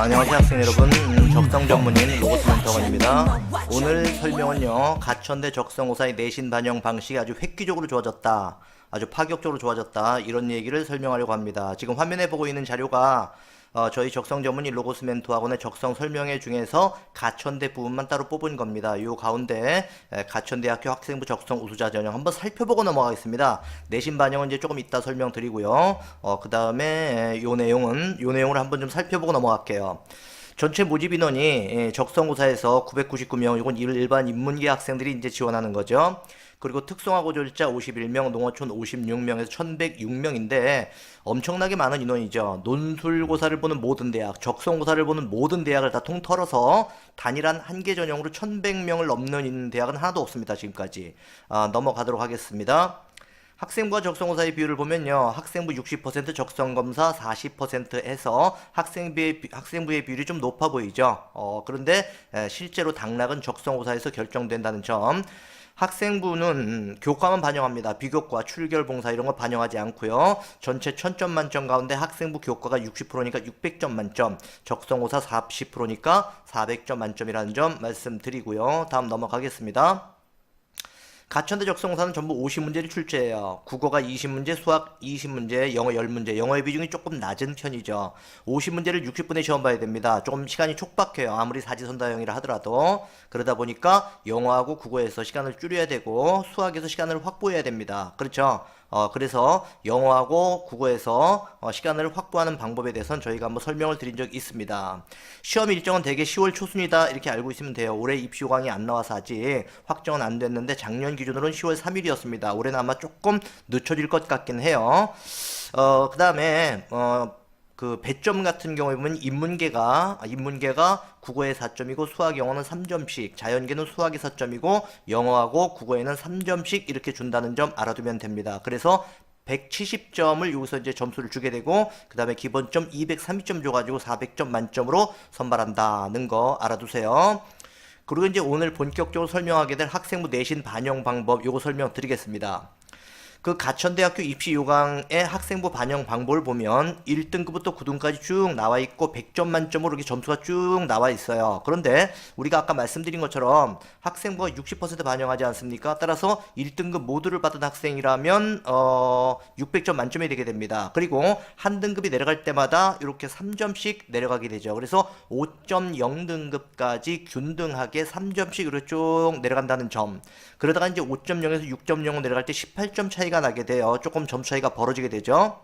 안녕하세요 학생 여러분. 적성 전문인 로고스 멘토원입니다. 오늘 설명은요, 가천대 적성고사의 내신 반영 방식이 아주 획기적으로 좋아졌다, 아주 파격적으로 좋아졌다, 이런 얘기를 설명하려고 합니다. 지금 화면에 보고 있는 자료가 저희 적성 전문인 로고스 멘토학원의 적성 설명회 중에서 가천대 부분만 따로 뽑은 겁니다. 요 가운데 가천대학교 학생부 적성 우수자 전형 한번 살펴보고 넘어가겠습니다. 내신 반영은 이제 조금 이따 설명드리고요. 그 다음에 요 내용을 한번 좀 살펴보고 넘어갈게요. 전체 모집 인원이 적성고사에서 999명, 이건 일반 인문계 학생들이 이제 지원하는 거죠. 그리고 특성화 고졸자 51명, 농어촌 56명에서 1106명인데 엄청나게 많은 인원이죠. 논술고사를 보는 모든 대학, 적성고사를 보는 모든 대학을 다 통틀어서 단일한 한개 전형으로 1100명을 넘는 대학은 하나도 없습니다. 지금까지. 넘어가도록 하겠습니다. 학생부와 적성고사의 비율을 보면요, 학생부 60%, 적성검사 40%에서 학생부의 비율이 좀 높아 보이죠. 그런데 실제로 당락은 적성고사에서 결정된다는 점. 학생부는 교과만 반영합니다. 비교과, 출결봉사 이런 거 반영하지 않고요. 전체 1000점 만점 가운데 학생부 교과가 60%니까 600점 만점, 적성고사 40%니까 400점 만점이라는 점 말씀드리고요. 다음 넘어가겠습니다. 가천대 적성고사는 전부 50문제를 출제해요. 국어가 20문제, 수학 20문제, 영어 10문제. 영어의 비중이 조금 낮은 편이죠. 50문제를 60분에 시험 봐야 됩니다. 조금 시간이 촉박해요. 아무리 사지선다형이라 하더라도. 그러다 보니까 영어하고 국어에서 시간을 줄여야 되고 수학에서 시간을 확보해야 됩니다. 그렇죠? 그래서 영어하고 국어에서 시간을 확보하는 방법에 대해서는 저희가 한번 설명을 드린 적이 있습니다. 시험 일정은 대개 10월 초순이다 이렇게 알고 있으면 돼요. 올해 입시 요강이 안 나와서 아직 확정은 안 됐는데 작년 기준으로는 10월 3일이었습니다. 올해는 아마 조금 늦춰질 것 같긴 해요. 그 다음에 그 배점 같은 경우에 보면 인문계가 국어에 4점이고 수학 영어는 3점씩, 자연계는 수학이 4점이고 영어하고 국어에는 3점씩 이렇게 준다는 점 알아두면 됩니다. 그래서 170점을 여기서 이제 점수를 주게 되고 그 다음에 기본점 230점 줘가지고 400점 만점으로 선발한다는 거 알아두세요. 그리고 이제 오늘 본격적으로 설명하게 될 학생부 내신 반영 방법 요거 설명드리겠습니다. 그 가천대학교 입시 요강의 학생부 반영 방법을 보면 1등급부터 9등까지 쭉 나와 있고 100점 만점으로 이렇게 점수가 쭉 나와 있어요. 그런데 우리가 아까 말씀드린 것처럼 학생부가 60% 반영하지 않습니까? 따라서 1등급 모두를 받은 학생이라면 600점 만점이 되게 됩니다. 그리고 한 등급이 내려갈 때마다 이렇게 3점씩 내려가게 되죠. 그래서 5.0등급까지 균등하게 3점씩 이렇게 쭉 내려간다는 점. 그러다가 이제 5.0에서 6.0으로 내려갈 때 18점 차이가 나게 돼요. 조금 점수 차이가 벌어지게 되죠.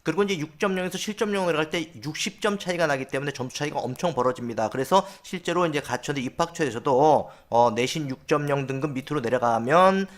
그리고 이제 6.0에서 7.0으로 내려갈 때 60점 차이가 나기 때문에 점수 차이가 엄청 벌어집니다. 그래서 실제로 이제 가천대 입학처에서도 내신 6.0 등급 밑으로 내려가면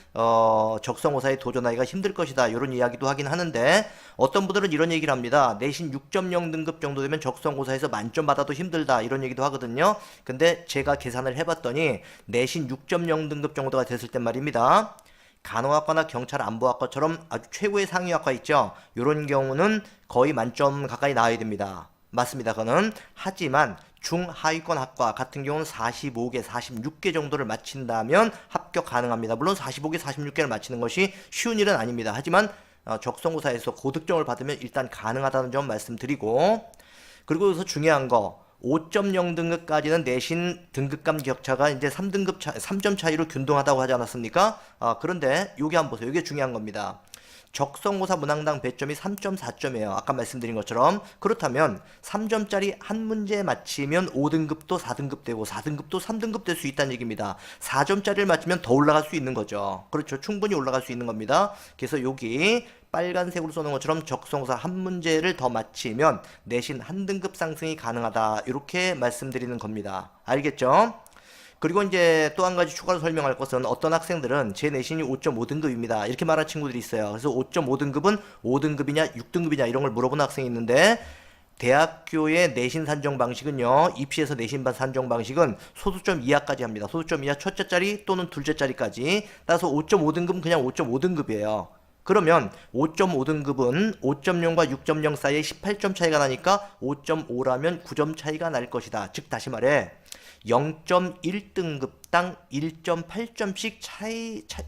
적성고사에 도전하기가 힘들 것이다 이런 이야기도 하긴 하는데, 어떤 분들은 이런 얘기를 합니다. 내신 6.0 등급 정도 되면 적성고사에서 만점 받아도 힘들다 이런 얘기도 하거든요. 근데 제가 계산을 해봤더니 내신 6.0 등급 정도가 됐을 땐 말입니다, 간호학과나 경찰 안보학과처럼 아주 최고의 상위학과 있죠. 이런 경우는 거의 만점 가까이 나와야 됩니다. 맞습니다. 그거는. 하지만 중하위권 학과 같은 경우는 45개, 46개 정도를 마친다면 합격 가능합니다. 물론 45개, 46개를 마치는 것이 쉬운 일은 아닙니다. 하지만 적성고사에서 고득점을 받으면 일단 가능하다는 점 말씀드리고, 그리고 여기서 중요한 거, 5.0 등급까지는 내신 등급감 격차가 이제 3점 차이로 균등하다고 하지 않았습니까? 그런데 여기 한번 보세요. 이게 중요한 겁니다. 적성고사 문항당 배점이 3.4점이에요. 아까 말씀드린 것처럼. 그렇다면 3점짜리 한 문제 맞히면 5등급도 4등급 되고 4등급도 3등급 될 수 있다는 얘기입니다. 4점짜리를 맞히면 더 올라갈 수 있는 거죠. 그렇죠. 충분히 올라갈 수 있는 겁니다. 그래서 여기 빨간색으로 써놓은 것처럼 적성고사 한 문제를 더 맞히면 내신 한 등급 상승이 가능하다 이렇게 말씀드리는 겁니다. 알겠죠? 그리고 이제 또 한 가지 추가로 설명할 것은, 어떤 학생들은 제 내신이 5.5등급입니다 이렇게 말하는 친구들이 있어요. 그래서 5.5등급은 5등급이냐 6등급이냐 이런 걸 물어보는 학생이 있는데, 대학교의 내신 산정 방식은요, 입시에서 내신반 산정 방식은 소수점 이하까지 합니다. 소수점 이하 첫째 자리 또는 둘째 자리까지. 따라서 5.5등급은 그냥 5.5등급이에요. 그러면 5.5등급은 5.0과 6.0 사이에 18점 차이가 나니까 5.5라면 9점 차이가 날 것이다. 즉 다시 말해 0.1등급당 1.8점씩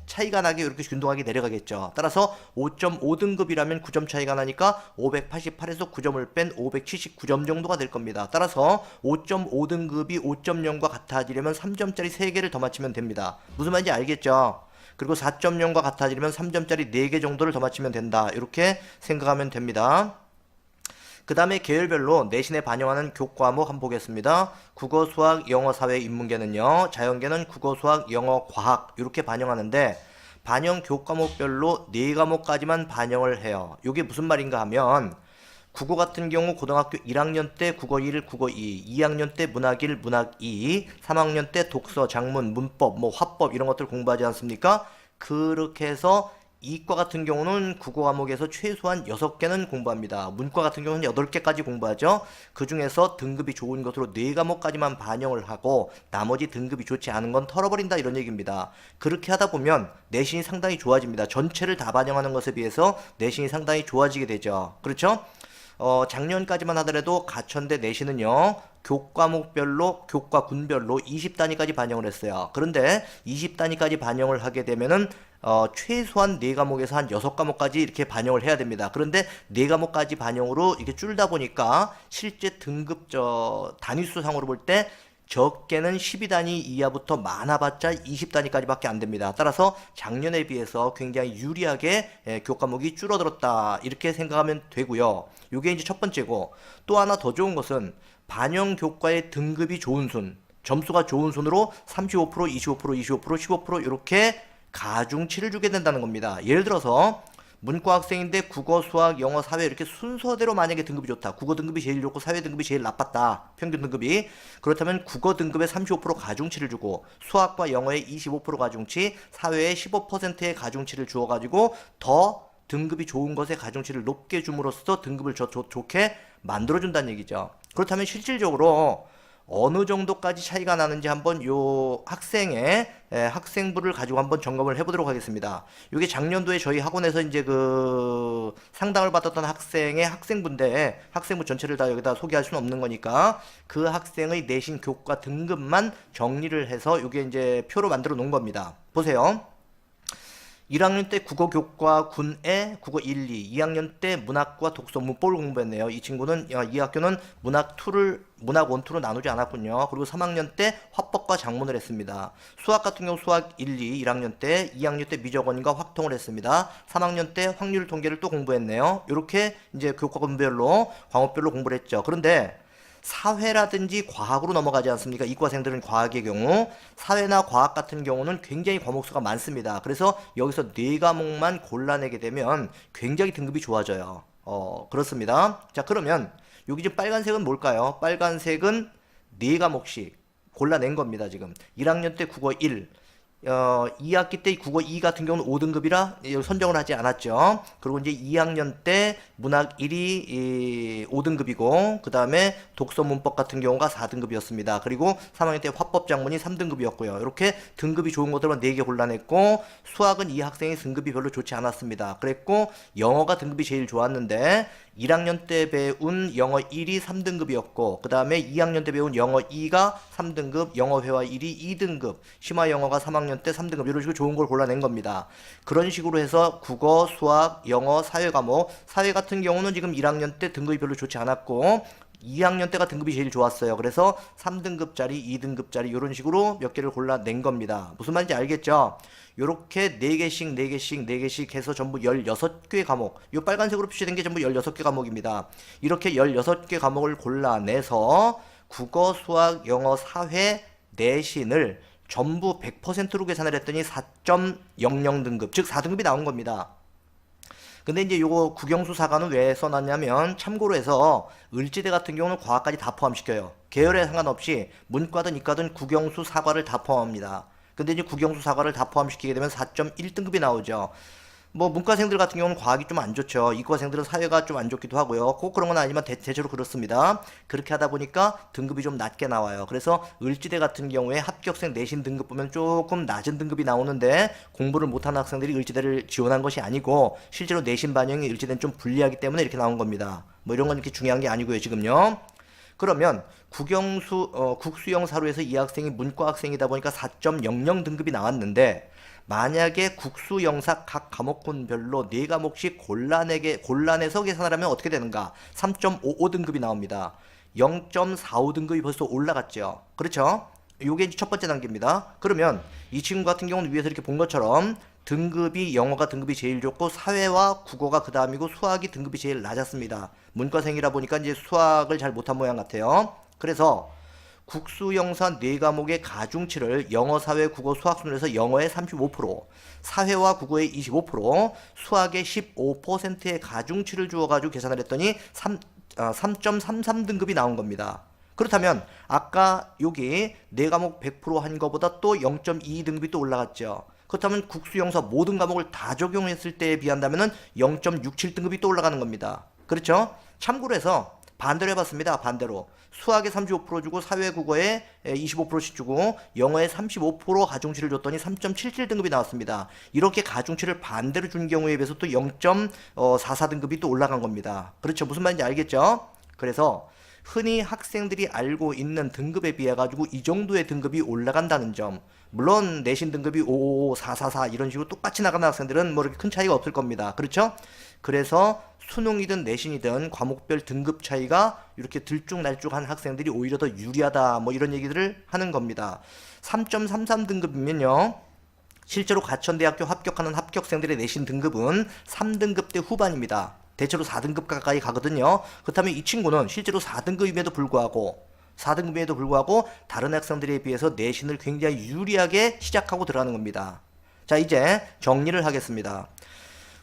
차이가 나게 이렇게 균등하게 내려가겠죠. 따라서 5.5등급이라면 9점 차이가 나니까 588에서 9점을 뺀 579점 정도가 될 겁니다. 따라서 5.5등급이 5.0과 같아지려면 3점짜리 3개를 더 맞추면 됩니다. 무슨 말인지 알겠죠? 그리고 4.0과 같아지려면 3점짜리 4개 정도를 더 맞추면 된다. 이렇게 생각하면 됩니다. 그 다음에 계열별로 내신에 반영하는 교과목 한번 보겠습니다. 국어, 수학, 영어, 사회, 인문계는요. 자연계는 국어, 수학, 영어, 과학 이렇게 반영하는데 반영 교과목별로 4과목까지만 반영을 해요. 이게 무슨 말인가 하면 국어 같은 경우 고등학교 1학년 때 국어 1, 국어 2, 2학년 때 문학 1, 문학 2, 3학년 때 독서, 작문, 문법, 화법 이런 것들 공부하지 않습니까? 그렇게 해서 이과 같은 경우는 국어 과목에서 최소한 6개는 공부합니다. 문과 같은 경우는 8개까지 공부하죠. 그 중에서 등급이 좋은 것으로 4과목까지만 반영을 하고 나머지 등급이 좋지 않은 건 털어버린다 이런 얘기입니다. 그렇게 하다 보면 내신이 상당히 좋아집니다. 전체를 다 반영하는 것에 비해서 내신이 상당히 좋아지게 되죠. 그렇죠? 작년까지만 하더라도 가천대 내신은요. 교과목별로 교과군별로 20단위까지 반영을 했어요. 그런데 20단위까지 반영을 하게 되면은 최소한 4과목에서 한 6과목까지 이렇게 반영을 해야 됩니다. 그런데 4과목까지 반영으로 이게 줄다 보니까 실제 등급 단위수 상으로 볼 때 적게는 12단위 이하부터 많아봤자 20단위까지밖에 안 됩니다. 따라서 작년에 비해서 굉장히 유리하게 교과목이 줄어들었다 이렇게 생각하면 되고요. 이게 이제 첫 번째고 또 하나 더 좋은 것은 반영 교과의 등급이 좋은 순, 점수가 좋은 순으로 35%, 25%, 25%, 15% 이렇게 가중치를 주게 된다는 겁니다. 예를 들어서 문과 학생인데 국어, 수학, 영어, 사회 이렇게 순서대로 만약에 등급이 좋다. 국어 등급이 제일 좋고 사회 등급이 제일 나빴다. 평균 등급이. 그렇다면 국어 등급에 35% 가중치를 주고 수학과 영어에 25% 가중치, 사회에 15%의 가중치를 주어가지고 더 등급이 좋은 것에 가중치를 높게 줌으로써 등급을 좋게 만들어준다는 얘기죠. 그렇다면 실질적으로 어느 정도까지 차이가 나는지 한번 요 학생의 학생부를 가지고 한번 점검을 해보도록 하겠습니다. 이게 작년도에 저희 학원에서 이제 그 상담을 받았던 학생의 학생부인데 학생부 전체를 다 여기다 소개할 수는 없는 거니까 그 학생의 내신 교과 등급만 정리를 해서 이게 이제 표로 만들어 놓은 겁니다. 보세요. 1학년 때 국어 교과 군에 국어 1, 2, 2학년 때 문학과 독서 문법을 공부했네요. 이 친구는 이 학교는 문학 1, 2로 나누지 않았군요. 그리고 3학년 때 화법과 작문을 했습니다. 수학 같은 경우 수학 1, 2, 1학년 때, 2학년 때 미적원과 확통을 했습니다. 3학년 때 확률 통계를 또 공부했네요. 이렇게 이제 교과군별로 과목별로 공부를 했죠. 그런데 사회라든지 과학으로 넘어가지 않습니까? 이과생들은 과학의 경우 사회나 과학 같은 경우는 굉장히 과목수가 많습니다. 그래서 여기서 4과목만 골라내게 되면 굉장히 등급이 좋아져요. 그렇습니다. 자, 그러면 여기 지금 빨간색은 뭘까요? 빨간색은 4과목씩 골라낸 겁니다. 지금 1학년 때 국어 1, 2학기 때 국어 2 같은 경우는 5등급이라 선정을 하지 않았죠. 그리고 이제 2학년 때 문학 1이 5등급이고 그 다음에 독서 문법 같은 경우가 4등급이었습니다. 그리고 3학년 때 화법 작문이 3등급이었고요. 이렇게 등급이 좋은 것들만 4개 골라냈고 수학은 이 학생의 등급이 별로 좋지 않았습니다. 그랬고 영어가 등급이 제일 좋았는데 1학년 때 배운 영어 1이 3등급이었고 그 다음에 2학년 때 배운 영어 2가 3등급, 영어 회화 1이 2등급, 심화 영어가 3학년 때 3등급 이런 식으로 좋은 걸 골라낸 겁니다. 그런 식으로 해서 국어, 수학, 영어, 사회 과목, 사회 같은 경우는 지금 1학년 때 등급이 별로 좋지 않았고 2학년 때가 등급이 제일 좋았어요. 그래서 3등급짜리, 2등급짜리 이런 식으로 몇 개를 골라낸 겁니다. 무슨 말인지 알겠죠? 요렇게 4개씩 4개씩 4개씩 해서 전부 16개 과목, 요 빨간색으로 표시된 게 전부 16개 과목입니다. 이렇게 16개 과목을 골라내서 국어, 수학, 영어, 사회, 내신을 전부 100%로 계산을 했더니 4.00 등급, 즉 4등급이 나온 겁니다. 근데 이제 요거 국영수 사과는 왜 써놨냐면 참고로 해서 을지대 같은 경우는 과학까지 다 포함시켜요. 계열에 상관없이 문과든 이과든 국영수 사과를 다 포함합니다. 근데 이제 국영수 사과를 다 포함시키게 되면 4.1등급이 나오죠. 뭐 문과생들 같은 경우는 과학이 좀 안 좋죠. 이과생들은 사회가 좀 안 좋기도 하고요. 꼭 그런 건 아니지만 대체로 그렇습니다. 그렇게 하다 보니까 등급이 좀 낮게 나와요. 그래서 을지대 같은 경우에 합격생 내신 등급 보면 조금 낮은 등급이 나오는데 공부를 못하는 학생들이 을지대를 지원한 것이 아니고 실제로 내신 반영이 을지대는 좀 불리하기 때문에 이렇게 나온 겁니다. 뭐 이런 건 이렇게 중요한 게 아니고요 지금요. 그러면 국수형 사료에서 이 학생이 문과 학생이다 보니까 4.00 등급이 나왔는데 만약에 국수영사 각 과목군별로 4과목씩 골라내서 계산을 하면 어떻게 되는가? 3.55 등급이 나옵니다. 0.45 등급이 벌써 올라갔죠. 그렇죠? 요게 첫 번째 단계입니다. 그러면 이 친구 같은 경우는 위에서 이렇게 본 것처럼 등급이 영어가 등급이 제일 좋고 사회와 국어가 그 다음이고 수학이 등급이 제일 낮았습니다. 문과생이라 보니까 이제 수학을 잘 못한 모양 같아요. 그래서 국수영사 4과목의 가중치를 영어, 사회, 국어, 수학 순으로 해서 영어의 35%, 사회와 국어의 25%, 수학의 15%의 가중치를 주어가지고 계산을 했더니 3.33 등급이 나온 겁니다. 그렇다면 아까 여기 4과목 100% 한 거보다 또 0.2 등급이 또 올라갔죠. 그렇다면 국수영사 모든 과목을 다 적용했을 때에 비한다면 0.67 등급이 또 올라가는 겁니다. 그렇죠? 참고로 해서 반대로 해봤습니다. 반대로 수학에 35% 주고 사회 국어에 25%씩 주고 영어에 35% 가중치를 줬더니 3.77 등급이 나왔습니다. 이렇게 가중치를 반대로 준 경우에 비해서 또 0.44 등급이 또 올라간 겁니다. 그렇죠? 무슨 말인지 알겠죠? 그래서 흔히 학생들이 알고 있는 등급에 비해 가지고 이 정도의 등급이 올라간다는 점, 물론 내신 등급이 555, 444 이런 식으로 똑같이 나가는 학생들은 뭐 이렇게 큰 차이가 없을 겁니다. 그렇죠? 그래서 수능이든 내신이든 과목별 등급 차이가 이렇게 들쭉날쭉한 학생들이 오히려 더 유리하다 뭐 이런 얘기들을 하는 겁니다. 3.33 등급이면요 실제로 가천대학교 합격하는 합격생들의 내신 등급은 3등급대 후반입니다. 대체로 4등급 가까이 가거든요. 그렇다면 이 친구는 실제로 4등급임에도 불구하고 다른 학생들에 비해서 내신을 굉장히 유리하게 시작하고 들어가는 겁니다. 자, 이제 정리를 하겠습니다.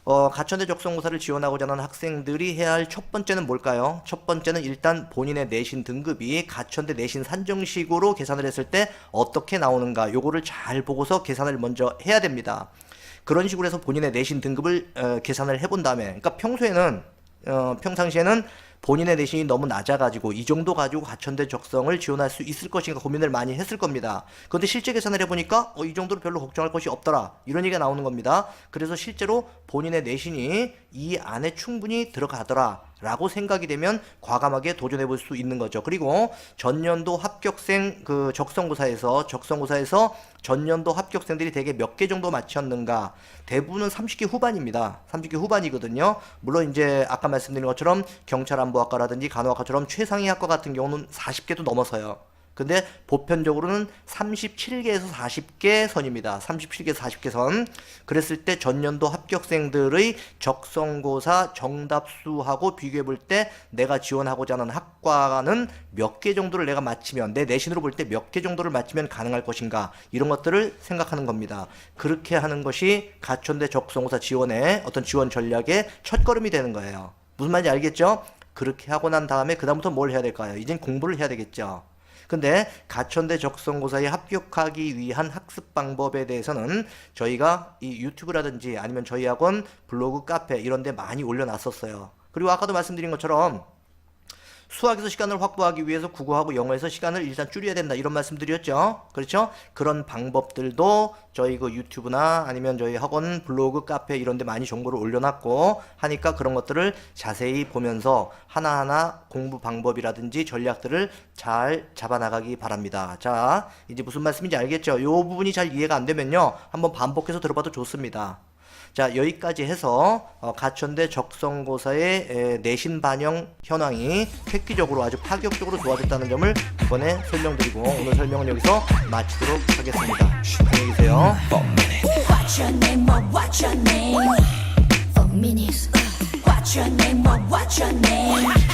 가천대 적성고사를 지원하고자 하는 학생들이 해야 할 첫 번째는 뭘까요? 첫 번째는 일단 본인의 내신 등급이 가천대 내신 산정식으로 계산을 했을 때 어떻게 나오는가 요거를 잘 보고서 계산을 먼저 해야 됩니다. 그런 식으로 해서 본인의 내신 등급을 계산을 해본 다음에, 그러니까 평상시에는 본인의 내신이 너무 낮아가지고 이 정도 가지고 가천대 적성을 지원할 수 있을 것인가 고민을 많이 했을 겁니다. 그런데 실제 계산을 해보니까 이 정도로 별로 걱정할 것이 없더라 이런 얘기가 나오는 겁니다. 그래서 실제로 본인의 내신이 이 안에 충분히 들어가더라 라고 생각이 되면 과감하게 도전해 볼 수 있는 거죠. 그리고 전년도 합격생 적성고사에서 전년도 합격생들이 대개 몇 개 정도 맞췄는가? 대부분은 30개 후반입니다. 30개 후반이거든요. 물론 이제 아까 말씀드린 것처럼 경찰안보학과라든지 간호학과처럼 최상위 학과 같은 경우는 40개도 넘어서요. 근데 보편적으로는 37개에서 40개 선입니다. 37개에서 40개 선. 그랬을 때 전년도 합격생들의 적성고사 정답수하고 비교해 볼 때 내가 지원하고자 하는 학과는 몇 개 정도를 내가 맞히면, 내 내신으로 볼 때 몇 개 정도를 맞히면 가능할 것인가, 이런 것들을 생각하는 겁니다. 그렇게 하는 것이 가천대 적성고사 지원의 어떤 지원 전략의 첫걸음이 되는 거예요. 무슨 말인지 알겠죠? 그렇게 하고 난 다음에 그 다음부터 뭘 해야 될까요? 이젠 공부를 해야 되겠죠. 근데 가천대 적성고사에 합격하기 위한 학습 방법에 대해서는 저희가 이 유튜브라든지 아니면 저희 학원 블로그, 카페 이런 데 많이 올려놨었어요. 그리고 아까도 말씀드린 것처럼 수학에서 시간을 확보하기 위해서 국어하고 영어에서 시간을 일단 줄여야 된다 이런 말씀드렸죠. 그렇죠? 그런 방법들도 저희 그 유튜브나 아니면 저희 학원 블로그, 카페 이런 데 많이 정보를 올려놨고 하니까 그런 것들을 자세히 보면서 하나하나 공부 방법이라든지 전략들을 잘 잡아나가기 바랍니다. 자, 이제 무슨 말씀인지 알겠죠? 이 부분이 잘 이해가 안 되면요 한번 반복해서 들어봐도 좋습니다. 자, 여기까지 해서 가천대 적성고사의 내신 반영 현황이 획기적으로 아주 파격적으로 좋아졌다는 점을 이번에 설명드리고 오늘 설명은 여기서 마치도록 하겠습니다. 안녕히 계세요. What's your name? What's your name? For minutes. What's your name? What's your name?